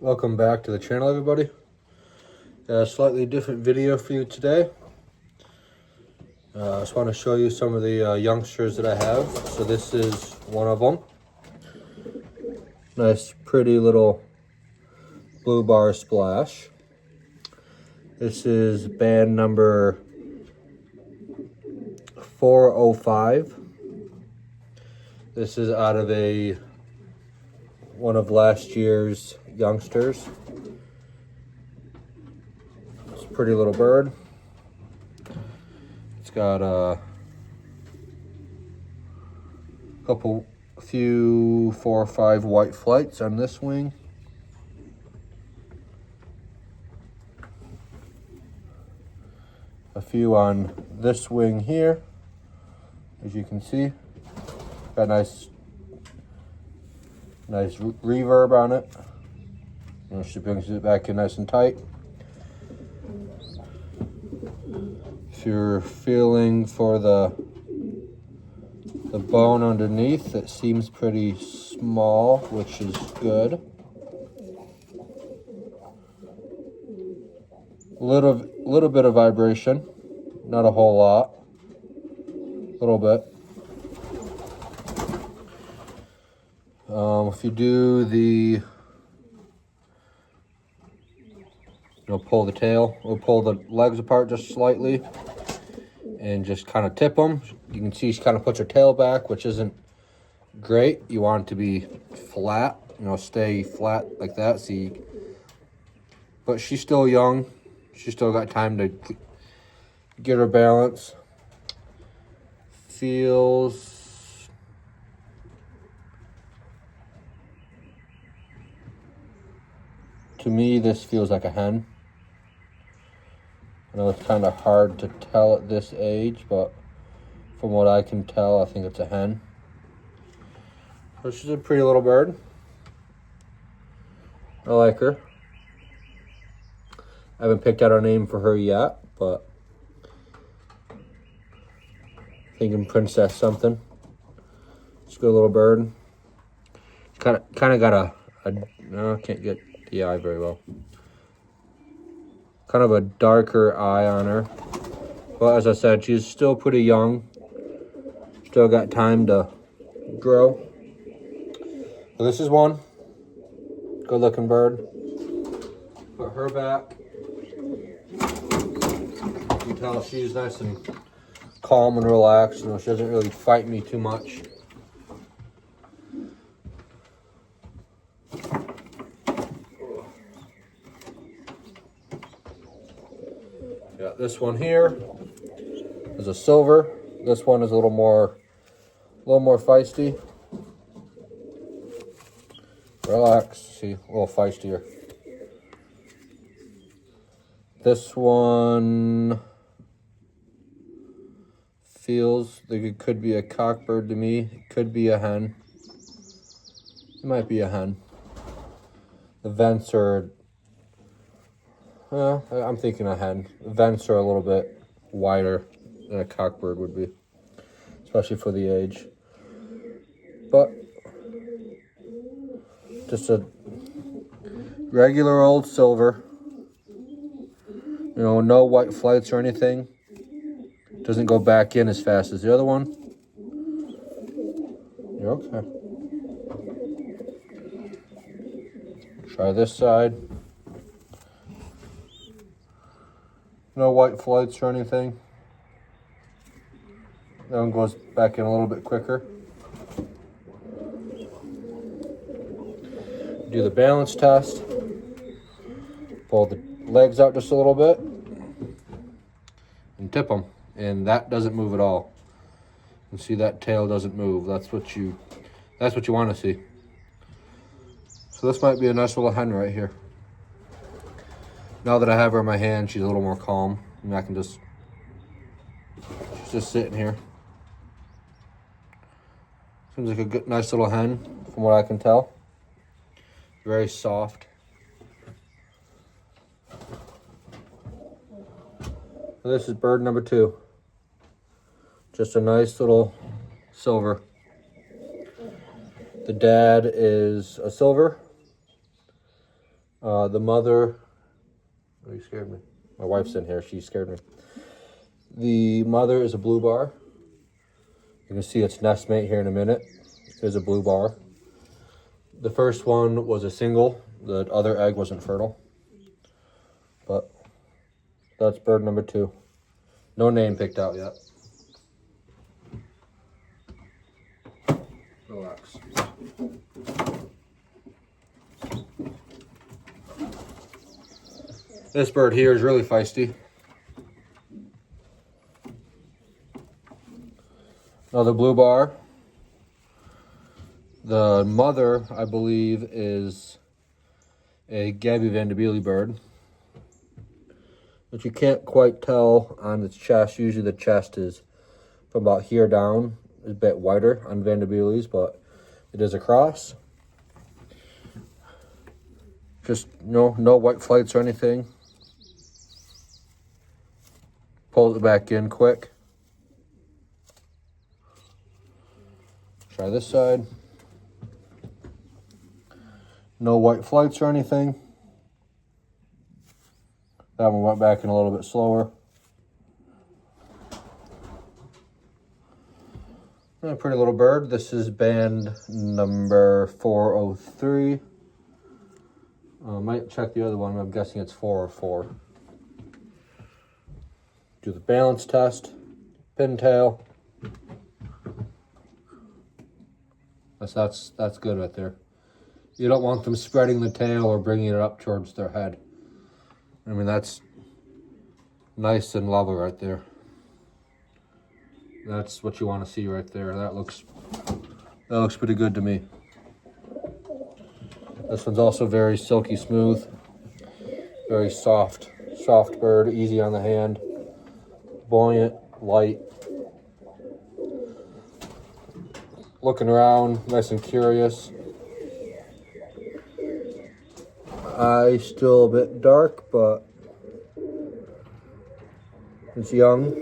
Welcome back to the channel, everybody. A slightly different video for you today. I just want to show you some of the youngsters that I have. So this is one of them. Nice, pretty little blue bar splash. This is band number 405. This is out of one of last year's youngsters. It's a pretty little bird. It's got a few 4 or 5 white flights on this wing. A few on this wing here, as you can see. Got nice reverb on it. And she brings it back in nice and tight. If you're feeling for the bone underneath, it seems pretty small, which is good. Little bit of vibration, not a whole lot. A little bit. If you do pull the tail or pull the legs apart just slightly and just kind of tip them. You can see she kind of puts her tail back, which isn't great. You want it to be flat, stay flat like that. See, but she's still young. She's still got time to get her balance. To me, this feels like a hen. I know it's kind of hard to tell at this age, but from what I can tell, I think it's a hen. So she's a pretty little bird. I like her. I haven't picked out a name for her yet, but thinking princess something. She's a good little bird. She's kind of got no, I can't get the eye very well. Kind of a darker eye on her. But as I said, she's still pretty young. Still got time to grow. So this is one. Good looking bird. Put her back. You can tell she's nice and calm and relaxed. She doesn't really fight me too much. Yeah, this one here is a silver. This one is a little more feisty. Relax, see, a little feistier. This one feels like it could be a cockbird to me. It could be a hen. It might be a hen. The vents are, I'm thinking a hen. The vents are a little bit wider than a cockbird would be, especially for the age. But just a regular old silver. No white flights or anything. Doesn't go back in as fast as the other one. You're okay. Try this side. No white flights or anything. That one goes back in a little bit quicker. Do the balance test. Pull the legs out just a little bit and tip them, and that doesn't move at all. You see that tail doesn't move. That's what you want to see. So this might be a nice little hen right here. Now that I have her in my hand, she's a little more calm, and I can she's just sitting here. Seems like a good, nice little hen from what I can tell. Very soft. This is bird number 2. Just a nice little silver. The dad is a silver. The mother, oh, you scared me. My wife's in here, she scared me. The mother is a blue bar. You can see its nest mate here in a minute. Is a blue bar. The first one was a single. The other egg wasn't fertile. But that's bird number 2. No name picked out yet. Relax. This bird here is really feisty. Another blue bar. The mother, I believe, is a Gabby Vandabili bird, but you can't quite tell on its chest. Usually the chest is from about here down, is a bit wider on Vandabilis, but it is a cross. Just no white flights or anything. Pulls it back in quick. Try this side. No white flights or anything. That one went back in a little bit slower. A pretty little bird. This is band number 403. Might check the other one. I'm guessing it's 404. Do the balance test. Pintail. That's good right there. You don't want them spreading the tail or bringing it up towards their head. I mean, that's nice and level right there. That's what you want to see right there. That looks pretty good to me. This one's also very silky smooth. Very soft bird, easy on the hand. Buoyant, light. Looking around, nice and curious. Eye still a bit dark, but it's young.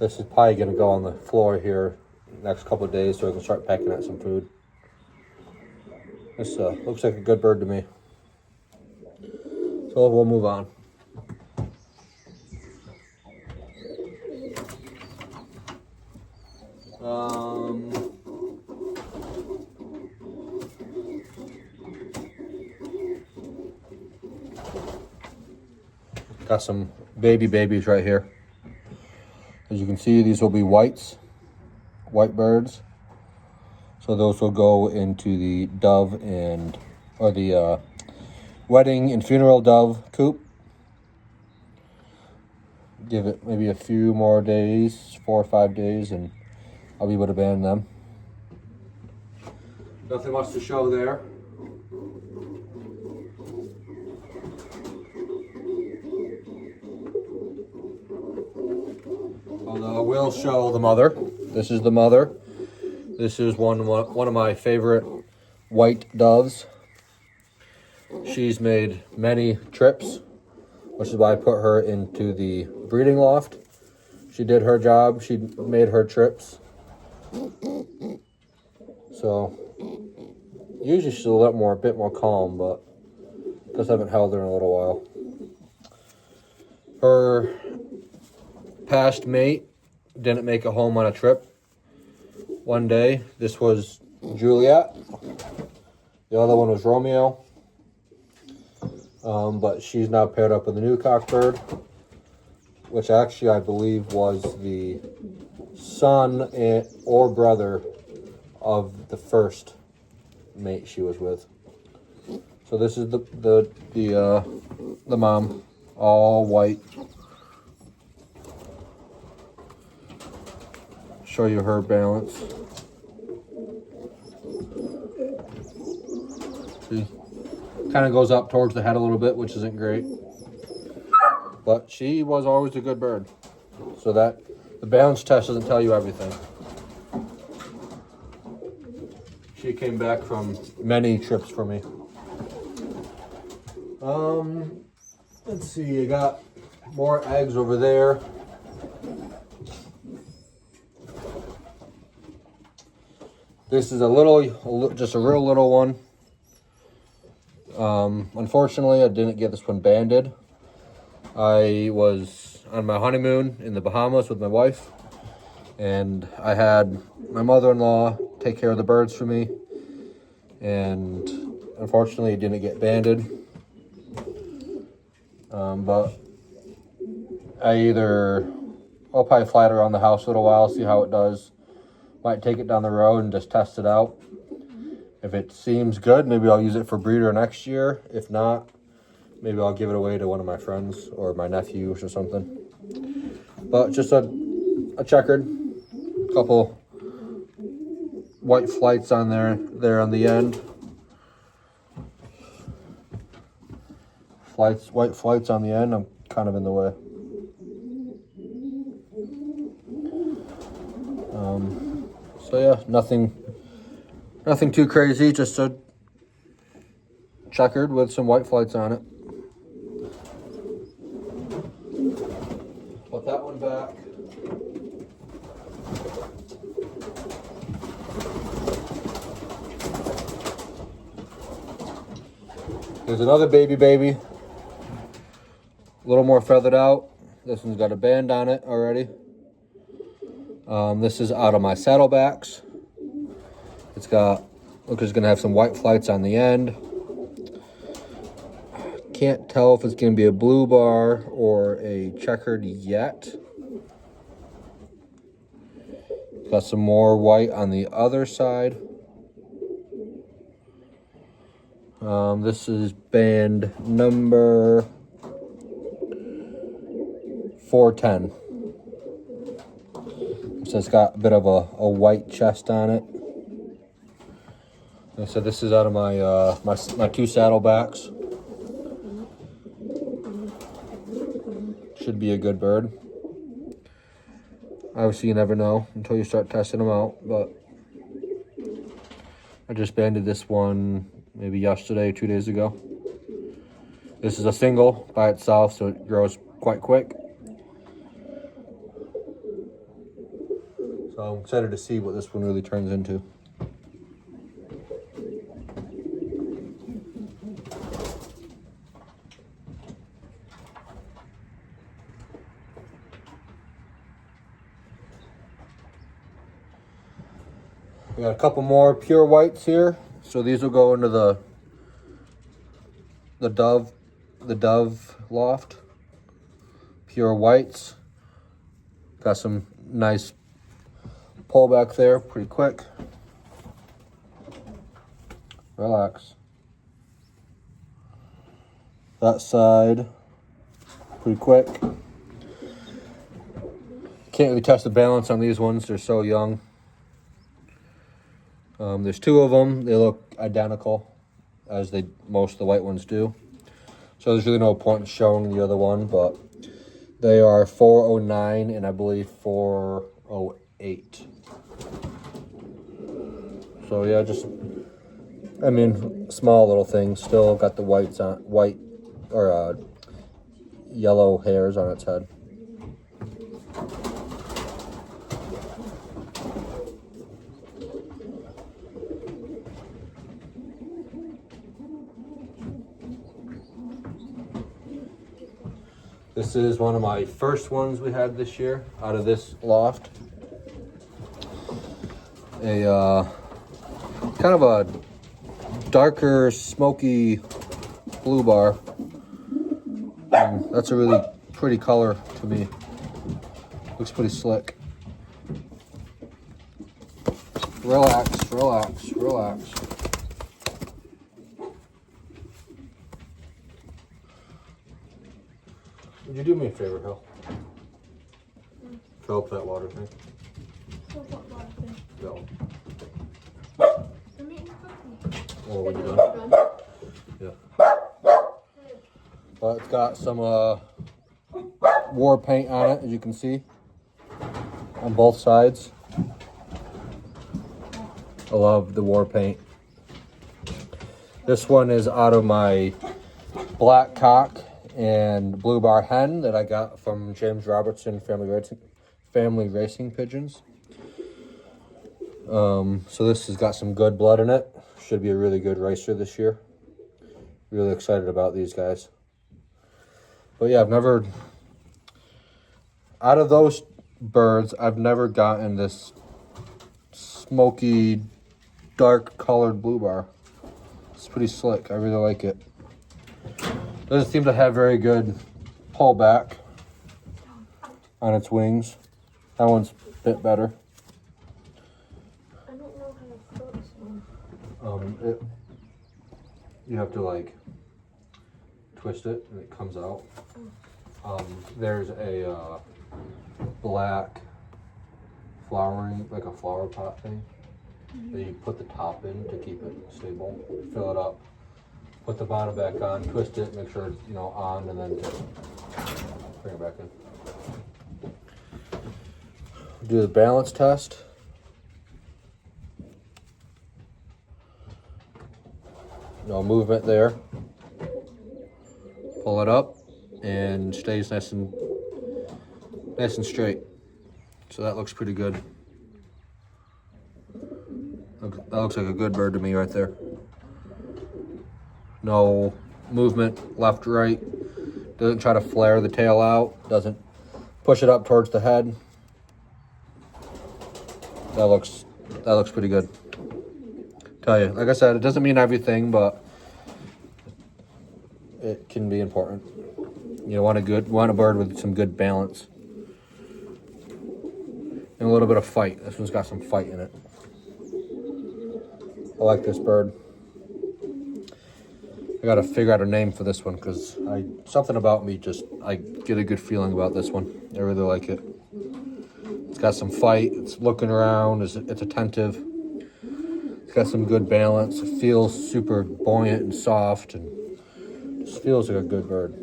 This is probably going to go on the floor here next couple of days so I can start pecking at some food. This looks like a good bird to me. So we'll move on. Got some babies right here. As you can see, these will be white birds. So those will go into the Dove-ine or the wedding and funeral dove coop. Give it maybe a few more days, 4 or 5 days, and I'll be able to ban them. Nothing much to show there. Although I will show the mother. This is the mother. This is one of my favorite white doves. She's made many trips, which is why I put her into the breeding loft. She did her job. She made her trips. So usually she's a bit more calm, but just haven't held her in a little while. Her past mate didn't make it home on a trip one day. This was Juliet. The other one was Romeo. But she's now paired up with a new cockbird, which actually I believe was the son or brother of the first mate she was with. So this is the mom, all white. Show you her balance. See, kind of goes up towards the head a little bit, which isn't great. But she was always a good bird. So that the balance test doesn't tell you everything. She came back from many trips for me. Let's see, I got more eggs over there. This is just a real little one. Unfortunately, I didn't get this one banded. I was on my honeymoon in the Bahamas with my wife, and I had my mother-in-law take care of the birds for me, and unfortunately, it didn't get banded. But I'll probably fly it around the house a little while, see how it does. Might take it down the road and just test it out. If it seems good, maybe I'll use it for breeder next year. If not, maybe I'll give it away to one of my friends or my nephews or something. But just a checkered, couple white flights on there on the end. White flights on the end. I'm kind of in the way. So yeah, nothing too crazy. Just a checkered with some white flights on it. Put that one back. There's another baby. A little more feathered out. This one's got a band on it already. This is out of my saddlebacks. It's gonna have some white flights on the end. Can't tell if it's gonna be a blue bar or a checkered yet. Got some more white on the other side. This is band number 410. So it's got a bit of a white chest on it. Like I said, this is out of my two saddlebacks. Should be a good bird. Obviously, you never know until you start testing them out, but I just banded this one maybe yesterday, 2 days ago. This is a single by itself, so it grows quite quick. So I'm excited to see what this one really turns into. We got a couple more pure whites here. So these will go into the Dove loft. Pure whites. Got some nice pull back there, pretty quick. Relax. That side, pretty quick. Can't really test the balance on these ones, they're so young. There's two of them. They look identical, as most of the white ones do. So there's really no point in showing the other one, but they are 409 and I believe 408. So yeah, small little things. Still got the yellow hairs on its head. This is one of my first ones we had this year out of this loft. A kind of a darker, smoky blue bar. That's a really pretty color to me. Looks pretty slick. Relax, relax, relax. Would you do me a favor, Hill? Fill up that water thing. Fill up water thing? No. I'm eating cookies. Oh, when you're done? Yeah. But it's got some war paint on it, as you can see, on both sides. I love the war paint. This one is out of my black cock and blue bar hen that I got from James Robertson Family Racing Pigeons. So this has got some good blood in it. Should be a really good racer this year. Really excited about these guys. But yeah, I've never, out of those birds, I've never gotten this smoky, dark colored blue bar. It's pretty slick. I really like it. Doesn't seem to have very good pullback on its wings. That one's a bit better. I don't know how to put this one. You have to like twist it and it comes out. There's a black flowering, like a flower pot thing that you put the top in to keep it stable. Fill it up, put the bottom back on, twist it, make sure it's on, and then just bring it back in. Do the balance test. No movement there. Pull it up and stays nice and straight. So that looks pretty good. That looks like a good bird to me right there. No movement left, right. Doesn't try to flare the tail out. Doesn't push it up towards the head. That looks pretty good. Tell you, like I said, it doesn't mean everything, but it can be important. You want a bird with some good balance and a little bit of fight. This one's got some fight in it. I like this bird. I gotta figure out a name for this one because something about me I get a good feeling about this one. I really like it. It's got some fight. It's looking around. It's attentive. It's got some good balance. It feels super buoyant and soft, and just feels like a good bird.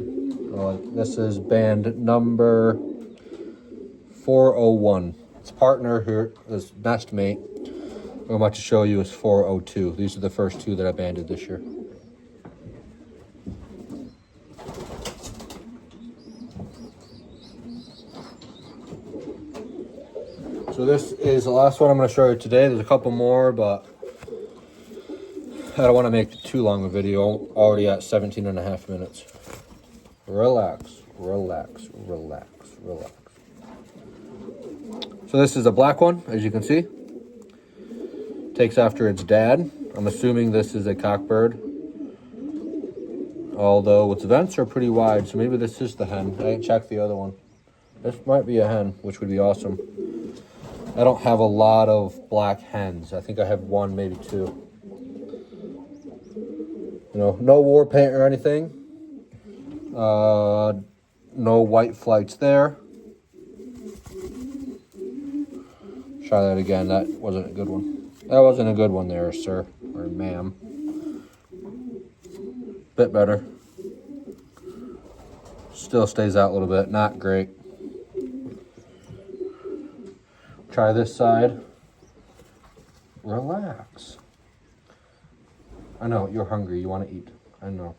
This is band number 401. Its partner here, this nest mate, I'm about to show you, is 402. These are the first two that I banded this year. So this is the last one I'm going to show you today. There's a couple more, but I don't want to make too long a video. Already at 17 and a half minutes. Relax, relax, relax, relax. So this is a black one, as you can see. Takes after its dad. I'm assuming this is a cockbird. Although its vents are pretty wide, so maybe this is the hen. I didn't check the other one. This might be a hen, which would be awesome. I don't have a lot of black hens. I think I have one, maybe two. No war paint or anything. No white flights there. Try that again. That wasn't a good one. That wasn't a good one there, sir or ma'am. Bit better. Still stays out a little bit. Not great. Try this side. Relax. I know, you're hungry. You want to eat. I know.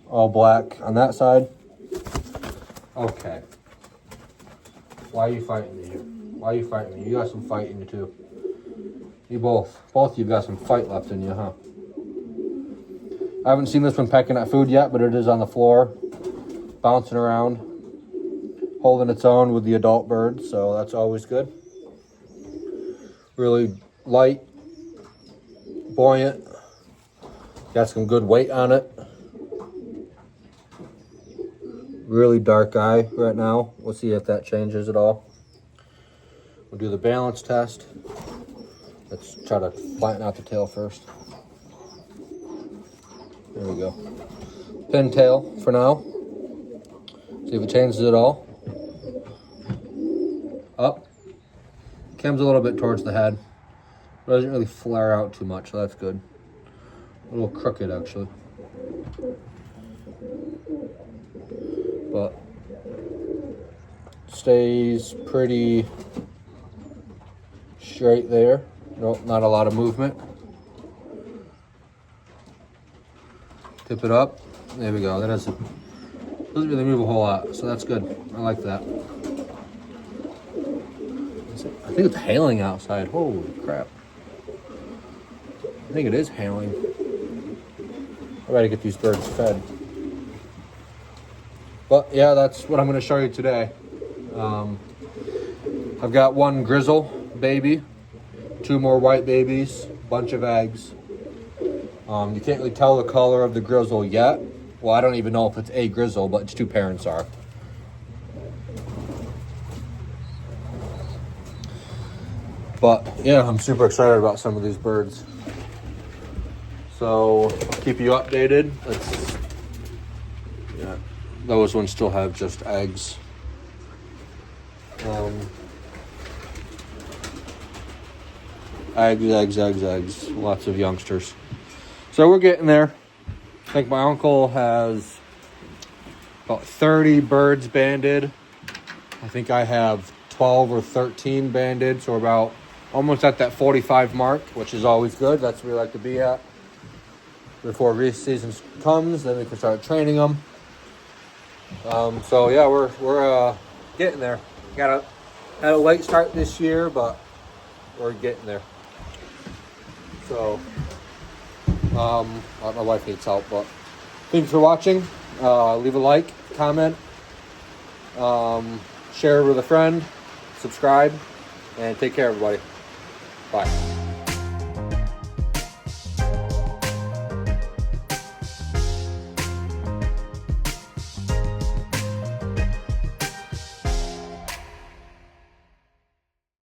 All black on that side. Okay. Why are you fighting me here? Why are you fighting me? You got some fight in you too. You both of you got some fight left in you, huh? I haven't seen this one pecking at food yet, but it is on the floor, bouncing around, holding its own with the adult birds, so that's always good. Really light, buoyant, got some good weight on it. Really dark eye right now. We'll see if that changes at all. We'll do the balance test. Let's try to flatten out the tail first. There we go. Pin tail for now. See if it changes at all. Up. Comes a little bit towards the head. But doesn't really flare out too much, so that's good. A little crooked, actually. But stays pretty straight there. Nope, not a lot of movement. Tip it up. There we go. That doesn't really move a whole lot, so that's good. I like that. I think it's hailing outside. Holy crap. I think it is hailing. I gotta get these birds fed. But yeah, that's what I'm going to show you today. I've got one grizzle baby, 2 more white babies, bunch of eggs. You can't really tell the color of the grizzle yet. Well, I don't even know if it's a grizzle, but its 2 parents are. But yeah, I'm super excited about some of these birds. So I'll keep you updated. Yeah, those ones still have just eggs. Eggs. Lots of youngsters. So we're getting there. I think my uncle has about 30 birds banded. I think I have 12 or 13 banded. So we're about almost at that 45 mark, which is always good. That's where we like to be at. Before race season comes, then we can start training them. So yeah, we're getting there. Had a late start this year, but we're getting there. So my wife needs help, but thanks for watching. Leave a like, comment, share with a friend, subscribe, and take care, everybody. Bye.